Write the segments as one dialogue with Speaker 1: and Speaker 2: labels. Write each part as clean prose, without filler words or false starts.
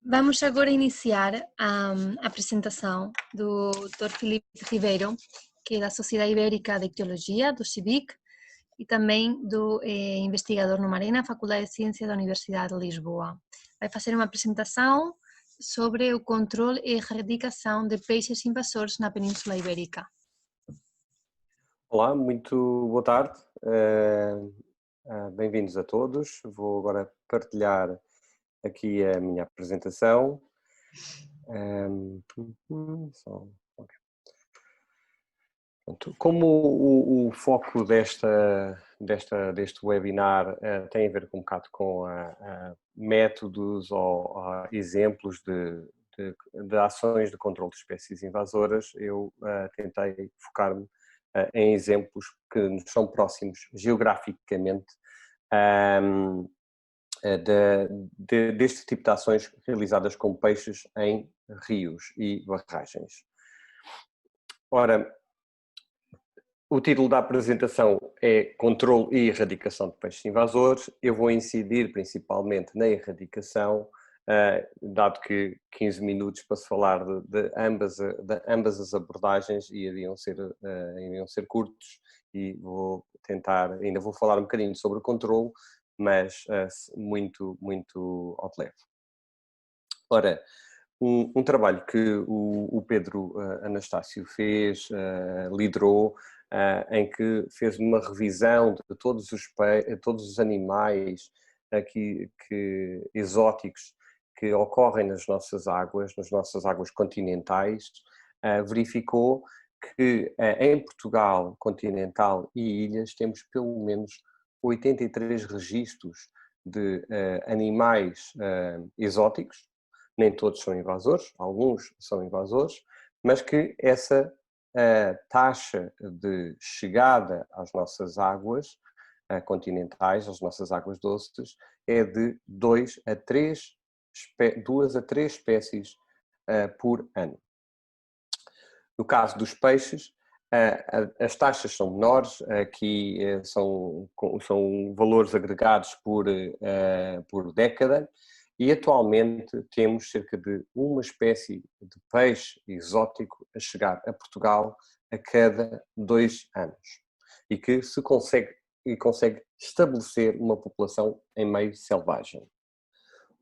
Speaker 1: Vamos agora iniciar a apresentação do Dr. Filipe Ribeiro, que é da Sociedade Ibérica de Ictiologia, do CIBIC, e também do investigador no Marena, Faculdade de Ciências da Universidade de Lisboa. Vai fazer uma apresentação sobre o controle e erradicação de peixes invasores na Península Ibérica.
Speaker 2: Olá, muito boa tarde, bem-vindos a todos. Vou agora partilhar aqui a minha apresentação. Como o foco deste webinar tem a ver um bocado com métodos ou exemplos de ações de controle de espécies invasoras, eu tentei focar-me em exemplos que nos são próximos geograficamente deste tipo de ações realizadas com peixes em rios e barragens. Ora, o título da apresentação é Controle e Erradicação de Peixes Invasores. Eu vou incidir principalmente na erradicação, dado que 15 minutos para se falar de ambas as abordagens e iriam ser curtos, e ainda vou falar um bocadinho sobre o controle, mas muito ao de leve. Ora, um trabalho que o Pedro Anastácio fez, liderou, em que fez uma revisão de todos os animais exóticos que ocorrem nas nossas águas continentais, verificou que em Portugal continental e ilhas temos pelo menos 83 registros de animais exóticos. Nem todos são invasores, alguns são invasores, mas que essa taxa de chegada às nossas águas continentais, às nossas águas doces, é de 2 a 3 espécies por ano. No caso dos peixes, as taxas são menores, aqui são valores agregados por década, e atualmente temos cerca de uma espécie de peixe exótico a chegar a Portugal a cada 2 anos, e que se consegue estabelecer uma população em meio selvagem.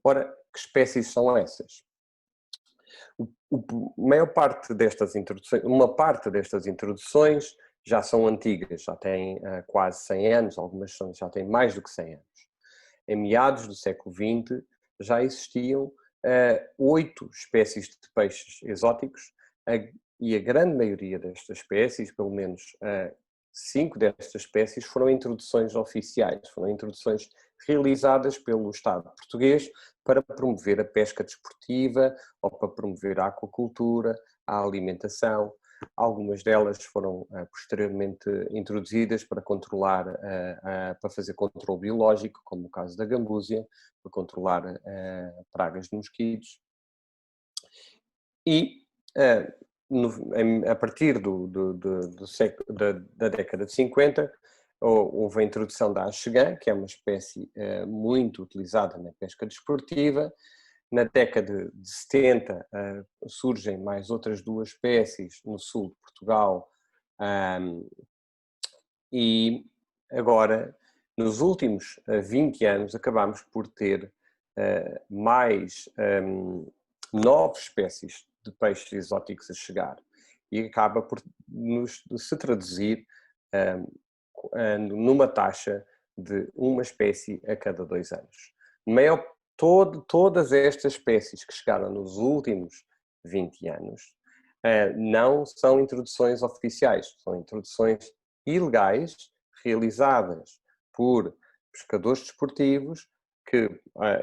Speaker 2: Ora, que espécies são essas? Maior parte destas introduções, uma parte destas introduções já são antigas, já têm quase 100 anos, algumas já têm mais do que 100 anos. Em meados do século XX já existiam 8 espécies de peixes exóticos, e a grande maioria destas espécies, pelo menos 5 destas espécies, foram introduções oficiais, foram introduções realizadas pelo Estado português para promover a pesca desportiva ou para promover a aquacultura, a alimentação. Algumas delas foram posteriormente introduzidas para controlar, para fazer controle biológico, como o caso da gambúsia, para controlar pragas de mosquitos. E a partir da década de 50, houve a introdução da axegã, que é uma espécie muito utilizada na pesca desportiva. Na década de 70 surgem mais outras 2 espécies no sul de Portugal, e agora, nos últimos 20 anos, acabamos por ter mais 9 espécies de peixes exóticos a chegar, e acaba por se traduzir numa taxa de uma espécie a cada 2 anos. Todas estas espécies que chegaram nos últimos 20 anos não são introduções oficiais, são introduções ilegais realizadas por pescadores desportivos que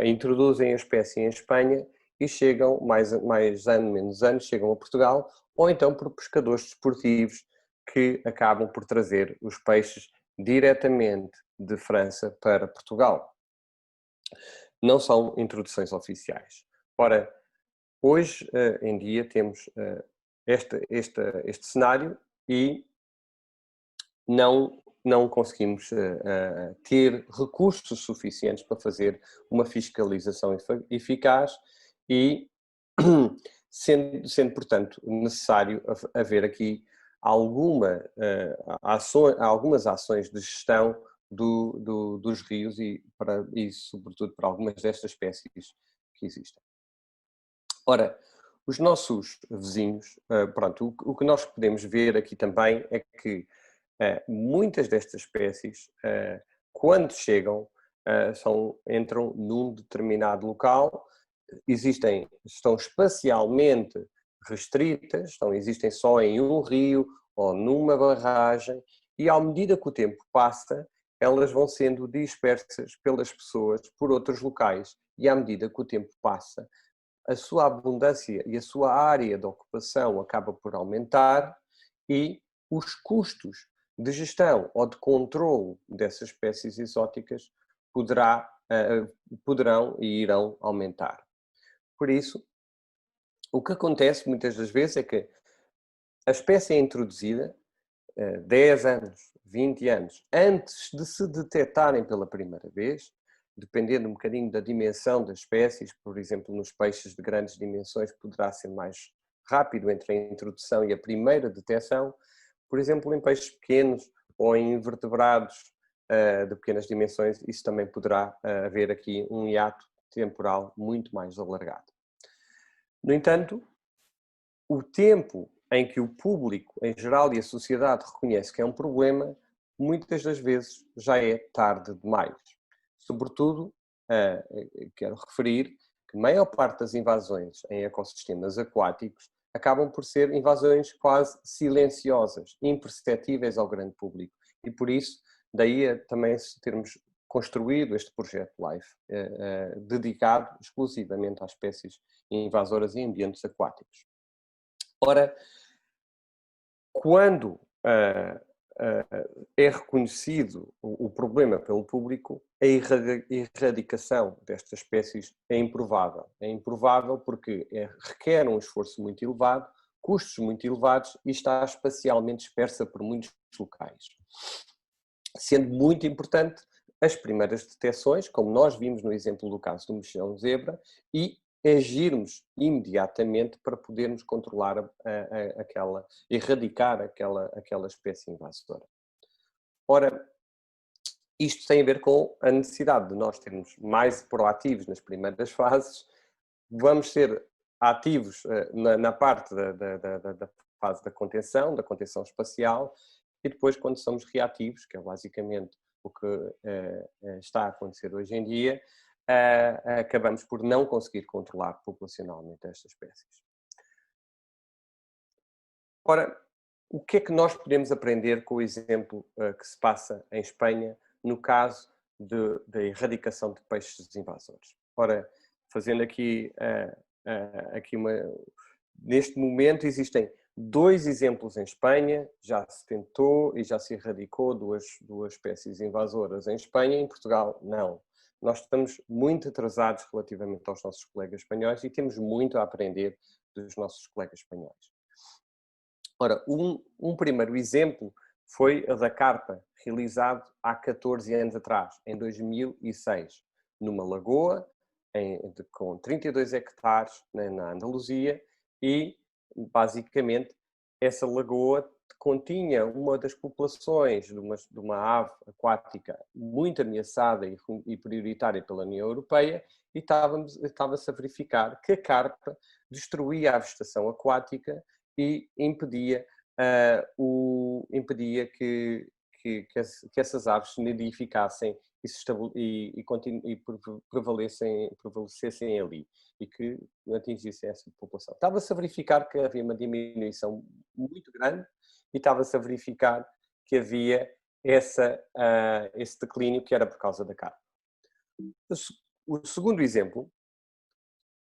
Speaker 2: introduzem a espécie em Espanha e chegam, mais ano, menos ano, chegam a Portugal, ou então por pescadores desportivos que acabam por trazer os peixes diretamente de França para Portugal. Não são introduções oficiais. Ora, hoje em dia temos este cenário e não conseguimos ter recursos suficientes para fazer uma fiscalização eficaz, e sendo portanto, necessário haver aqui algumas ações de gestão dos rios e, sobretudo, para algumas destas espécies que existem. Ora, os nossos vizinhos, pronto, o que nós podemos ver aqui também é que muitas destas espécies, quando chegam, entram num determinado local, estão espacialmente restritas, existem só em um rio ou numa barragem, e à medida que o tempo passa, elas vão sendo dispersas pelas pessoas por outros locais, e à medida que o tempo passa, a sua abundância e a sua área de ocupação acaba por aumentar e os custos de gestão ou de controle dessas espécies exóticas poderão e irão aumentar. Por isso, o que acontece muitas das vezes é que a espécie é introduzida 10 anos, 20 anos, antes de se detectarem pela primeira vez, dependendo um bocadinho da dimensão das espécies, por exemplo, nos peixes de grandes dimensões poderá ser mais rápido entre a introdução e a primeira detecção. Por exemplo, em peixes pequenos ou em invertebrados de pequenas dimensões, isso também poderá haver aqui um hiato temporal muito mais alargado. No entanto, o tempo em que o público em geral e a sociedade reconhece que é um problema, muitas das vezes já é tarde demais. Sobretudo, quero referir que a maior parte das invasões em ecossistemas aquáticos acabam por ser invasões quase silenciosas, imperceptíveis ao grande público. E por isso, daí também termos construído este projeto LIFE, dedicado exclusivamente às espécies invasoras em ambientes aquáticos. Ora, quando é reconhecido o problema pelo público, a erradicação destas espécies é improvável. É improvável porque requer um esforço muito elevado, custos muito elevados e está espacialmente dispersa por muitos locais. Sendo muito importante as primeiras detecções, como nós vimos no exemplo do caso do mexilhão-zebra, e agirmos imediatamente para podermos controlar erradicar aquela espécie invasora. Ora, isto tem a ver com a necessidade de nós sermos mais proativos nas primeiras fases, vamos ser ativos na parte da fase da contenção espacial, e depois quando somos reativos, que é basicamente o que está a acontecer hoje em dia, acabamos por não conseguir controlar populacionalmente estas espécies. Ora, o que é que nós podemos aprender com o exemplo que se passa em Espanha no caso da erradicação de peixes invasores? Ora, fazendo aqui neste momento existem 2 exemplos em Espanha, já se tentou e já se erradicou duas espécies invasoras em Espanha, em Portugal não. Nós estamos muito atrasados relativamente aos nossos colegas espanhóis e temos muito a aprender dos nossos colegas espanhóis. Ora, um primeiro exemplo foi a da carpa, realizado há 14 anos atrás, em 2006, numa lagoa com 32 hectares na Andaluzia e, basicamente, essa lagoa continha uma das populações de uma ave aquática muito ameaçada e prioritária pela União Europeia e estava-se a verificar que a carpa destruía a vegetação aquática e impedia que essas aves se nidificassem e prevalecessem ali e que atingissem essa população. Estava-se a verificar que havia uma diminuição muito grande e estava-se a verificar que havia esse declínio que era por causa da carne. O segundo exemplo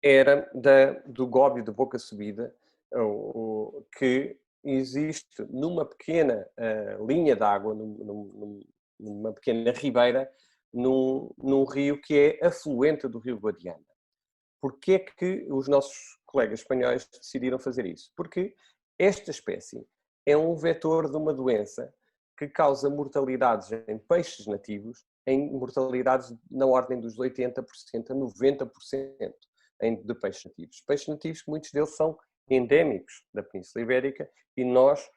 Speaker 2: era do góbio de boca subida, que existe numa pequena linha de água, numa pequena ribeira, num rio que é afluente do rio Guadiana. Porquê é que os nossos colegas espanhóis decidiram fazer isso? Porque esta espécie é um vetor de uma doença que causa mortalidades em peixes nativos, em mortalidades na ordem dos 80% a 90%. de peixes nativos. Peixes nativos, muitos deles são endémicos da Península Ibérica e nós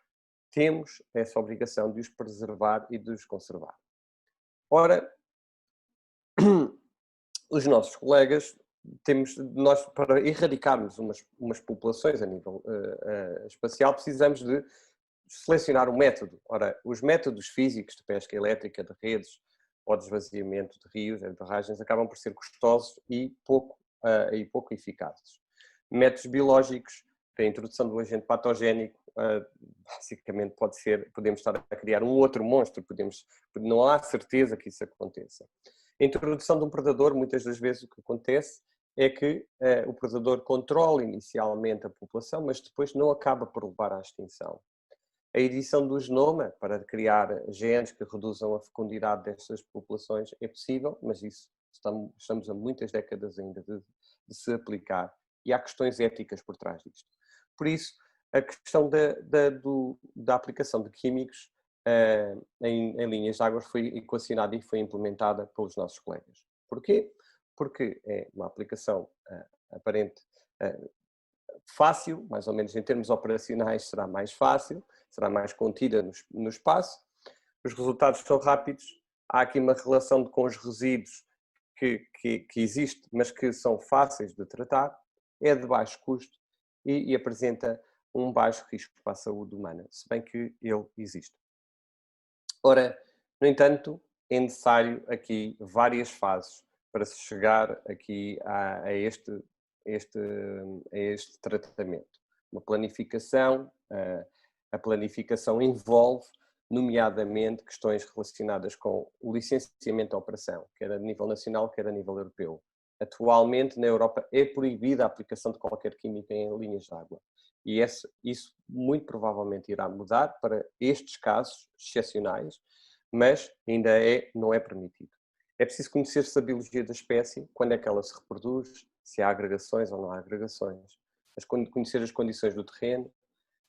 Speaker 2: temos essa obrigação de os preservar e de os conservar. Ora, os nossos colegas, nós para erradicarmos umas populações a nível espacial, precisamos de selecionar um método. Ora, os métodos físicos de pesca elétrica, de redes ou de esvaziamento de rios, de barragens, acabam por ser custosos e pouco eficazes. Métodos biológicos, a introdução do agente patogénico, basicamente podemos estar a criar um outro monstro, não há certeza que isso aconteça. A introdução de um predador, muitas das vezes o que acontece é que o predador controla inicialmente a população, mas depois não acaba por levar à extinção. A edição do genoma para criar genes que reduzam a fecundidade destas populações é possível, mas isso estamos a muitas décadas ainda de se aplicar e há questões éticas por trás disto. Por isso, a questão da aplicação de químicos em linhas de água foi equacionada e foi implementada pelos nossos colegas. Porquê? Porque é uma aplicação aparente fácil, mais ou menos em termos operacionais será mais fácil, será mais contida no espaço, os resultados são rápidos, há aqui uma relação com os resíduos que existe, mas que são fáceis de tratar, é de baixo custo e apresenta um baixo risco para a saúde humana, se bem que ele existe. Ora, no entanto, é necessário aqui várias fases para se chegar aqui a este tratamento. Uma planificação, a planificação envolve, nomeadamente, questões relacionadas com o licenciamento da operação, quer a nível nacional, quer a nível europeu. Atualmente, na Europa, é proibida a aplicação de qualquer química em linhas de água. E isso muito provavelmente irá mudar para estes casos excepcionais, mas ainda não é permitido. É preciso conhecer-se a biologia da espécie, quando é que ela se reproduz, se há agregações ou não há agregações, conhecer as condições do terreno,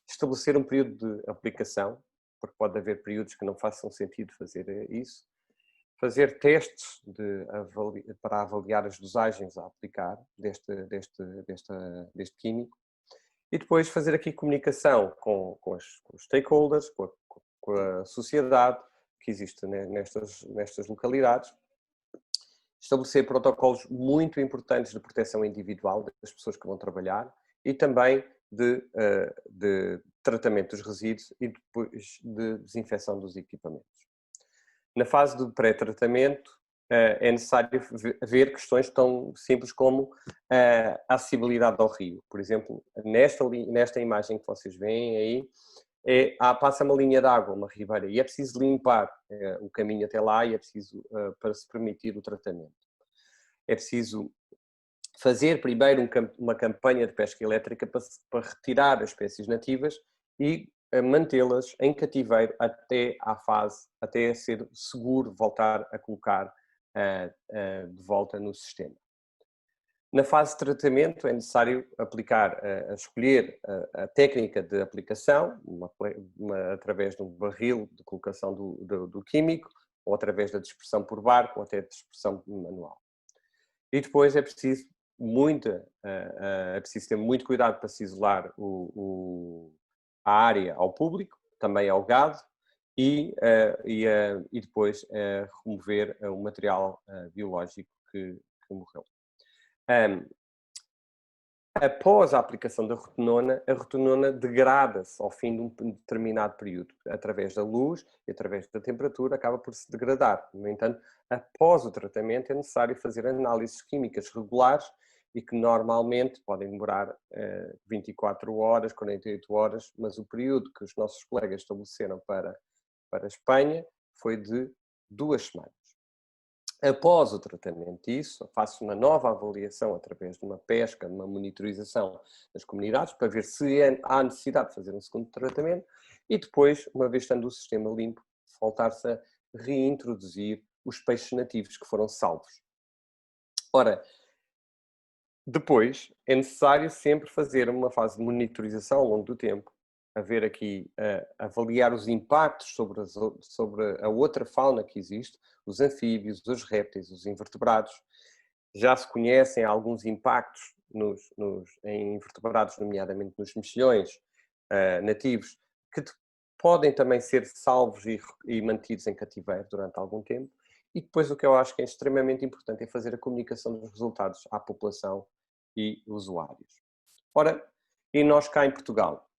Speaker 2: estabelecer um período de aplicação, porque pode haver períodos que não façam sentido fazer isso, fazer testes para avaliar as dosagens a aplicar deste químico e depois fazer aqui comunicação com os stakeholders, com a sociedade que existe nestas localidades, estabelecer protocolos muito importantes de proteção individual das pessoas que vão trabalhar e também de tratamento dos resíduos e depois de desinfecção dos equipamentos. Na fase do pré-tratamento é necessário ver questões tão simples como a acessibilidade ao rio. Por exemplo, nesta imagem que vocês veem aí, passa uma linha de água, uma ribeira, e é preciso limpar o caminho até lá e é preciso para se permitir o tratamento. É preciso fazer primeiro uma campanha de pesca elétrica para retirar as espécies nativas e mantê-las em cativeiro até ser seguro voltar a colocar de volta no sistema. Na fase de tratamento é necessário escolher a técnica de aplicação, através de um barril de colocação do químico, ou através da dispersão por barco, ou até dispersão manual. E depois é preciso ter muito cuidado para se isolar a área ao público, também ao gado, e depois remover o material biológico que morreu. Após a aplicação da rotenona, a rotenona degrada-se ao fim de um determinado período. Através da luz e através da temperatura acaba por se degradar. No entanto, após o tratamento é necessário fazer análises químicas regulares e que normalmente podem demorar 24 horas, 48 horas, mas o período que os nossos colegas estabeleceram para a Espanha foi de 2 semanas. Após o tratamento disso, faço uma nova avaliação através de uma pesca, de uma monitorização das comunidades para ver se há necessidade de fazer um segundo tratamento e depois, uma vez estando o sistema limpo, voltar-se a reintroduzir os peixes nativos que foram salvos. Ora, depois é necessário sempre fazer uma fase de monitorização ao longo do tempo, avaliar os impactos sobre a outra fauna que existe, os anfíbios, os répteis, os invertebrados. Já se conhecem alguns impactos em invertebrados, nomeadamente nos mexilhões nativos, que podem também ser salvos e mantidos em cativeiro durante algum tempo. E depois o que eu acho que é extremamente importante é fazer a comunicação dos resultados à população e usuários. Ora, e nós cá em Portugal,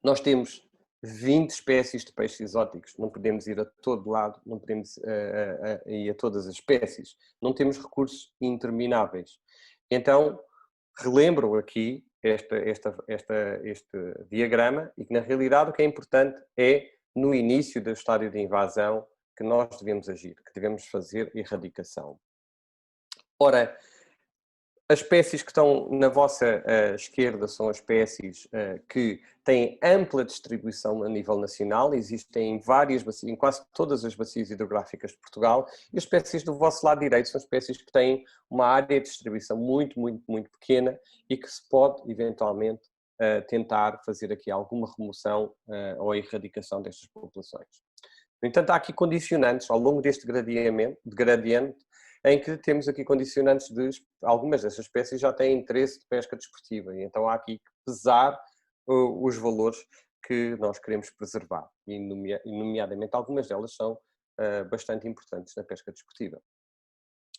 Speaker 2: nós temos 20 espécies de peixes exóticos, não podemos ir a todo lado, não podemos ir a todas as espécies, não temos recursos intermináveis. Então, relembro aqui este diagrama e que, na realidade, o que é importante é, no início do estádio de invasão, que nós devemos agir, que devemos fazer erradicação. Ora, as espécies que estão na vossa esquerda são as espécies que têm ampla distribuição a nível nacional, existem em várias bacias, em quase todas as bacias hidrográficas de Portugal, e as espécies do vosso lado direito são espécies que têm uma área de distribuição muito, muito, muito pequena e que se pode, eventualmente, tentar fazer aqui alguma remoção ou erradicação destas populações. No entanto, há aqui condicionantes ao longo deste gradiente em que temos aqui condicionantes de algumas dessas espécies já têm interesse de pesca desportiva, e então há aqui que pesar os valores que nós queremos preservar, e nomeadamente algumas delas são bastante importantes na pesca desportiva.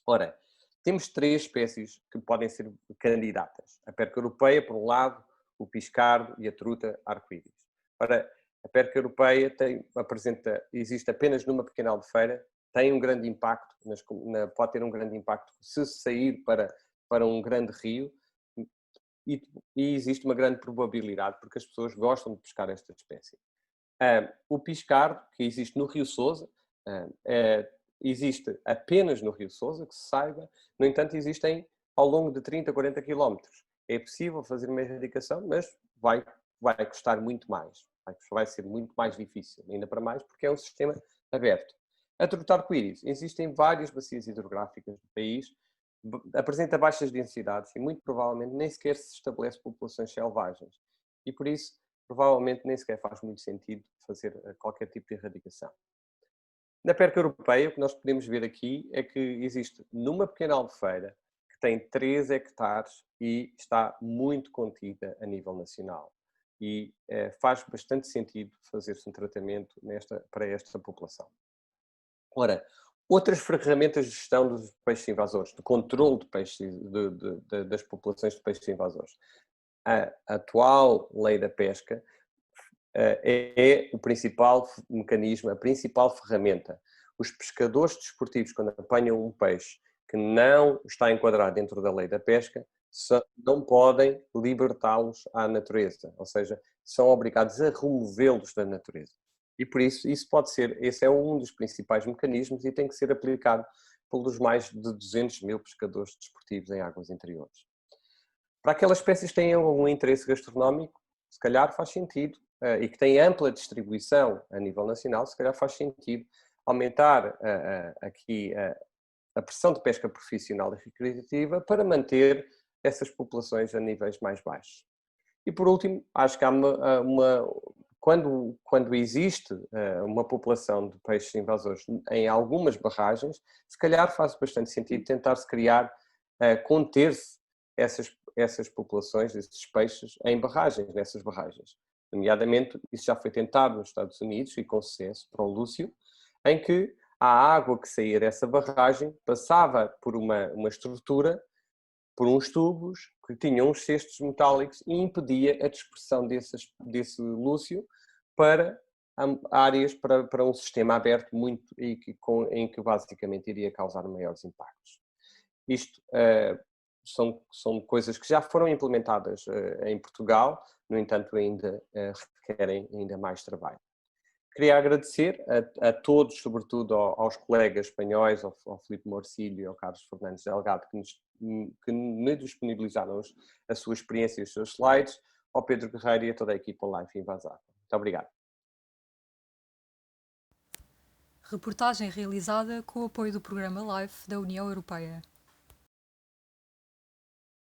Speaker 2: Ora, temos 3 espécies que podem ser candidatas: a perca europeia, por um lado, o piscardo e a truta arco-íris. Ora, a perca europeia existe apenas numa pequena albufeira, tem um grande impacto, pode ter um grande impacto se sair para um grande rio, e existe uma grande probabilidade, porque as pessoas gostam de pescar esta espécie. O piscardo, que existe no Rio Sousa, existe apenas no Rio Sousa, que se saiba, no entanto existem ao longo de 30, 40 quilómetros. É possível fazer uma erradicação, mas vai custar muito mais. Vai ser muito mais difícil, ainda para mais, porque é um sistema aberto. A truta arco-íris, existem várias bacias hidrográficas do país, apresenta baixas densidades e muito provavelmente nem sequer se estabelece populações selvagens. E por isso, provavelmente nem sequer faz muito sentido fazer qualquer tipo de erradicação. Na perca europeia, o que nós podemos ver aqui é que existe numa pequena albufeira que tem 3 hectares e está muito contida a nível nacional. E faz bastante sentido fazer-se um tratamento para esta população. Ora, outras ferramentas de gestão dos peixes invasores, de controle de peixes, das populações de peixes invasores. A atual lei da pesca é o principal mecanismo, a principal ferramenta. Os pescadores desportivos, quando apanham um peixe que não está enquadrado dentro da lei da pesca, não podem libertá-los à natureza, ou seja, são obrigados a removê-los da natureza. E por isso, esse é um dos principais mecanismos e tem que ser aplicado pelos mais de 200 mil pescadores desportivos em águas interiores. Para aquelas espécies que têm algum interesse gastronómico, se calhar faz sentido, e que têm ampla distribuição a nível nacional, se calhar faz sentido aumentar aqui a pressão de pesca profissional e recreativa para manter essas populações a níveis mais baixos. E por último, acho que há quando existe uma população de peixes invasores em algumas barragens, se calhar faz bastante sentido tentar-se criar, conter-se essas populações, esses peixes, nessas barragens. Nomeadamente, isso já foi tentado nos Estados Unidos e com sucesso para o lúcio, em que a água que saía dessa barragem passava por uma estrutura, por uns tubos que tinham uns cestos metálicos e impedia a dispersão desse lúcio para áreas, para um sistema aberto em que basicamente iria causar maiores impactos. Isto são coisas que já foram implementadas em Portugal, no entanto ainda requerem ainda mais trabalho. Queria agradecer a todos, sobretudo aos colegas espanhóis, ao Filipe Morcillo e ao Carlos Fernandes Delgado, que me disponibilizaram a sua experiência e os seus slides, ao Pedro Guerreiro e a toda a equipa Life Invasar. Muito obrigado.
Speaker 3: Reportagem realizada com o apoio do programa LIFE da União Europeia.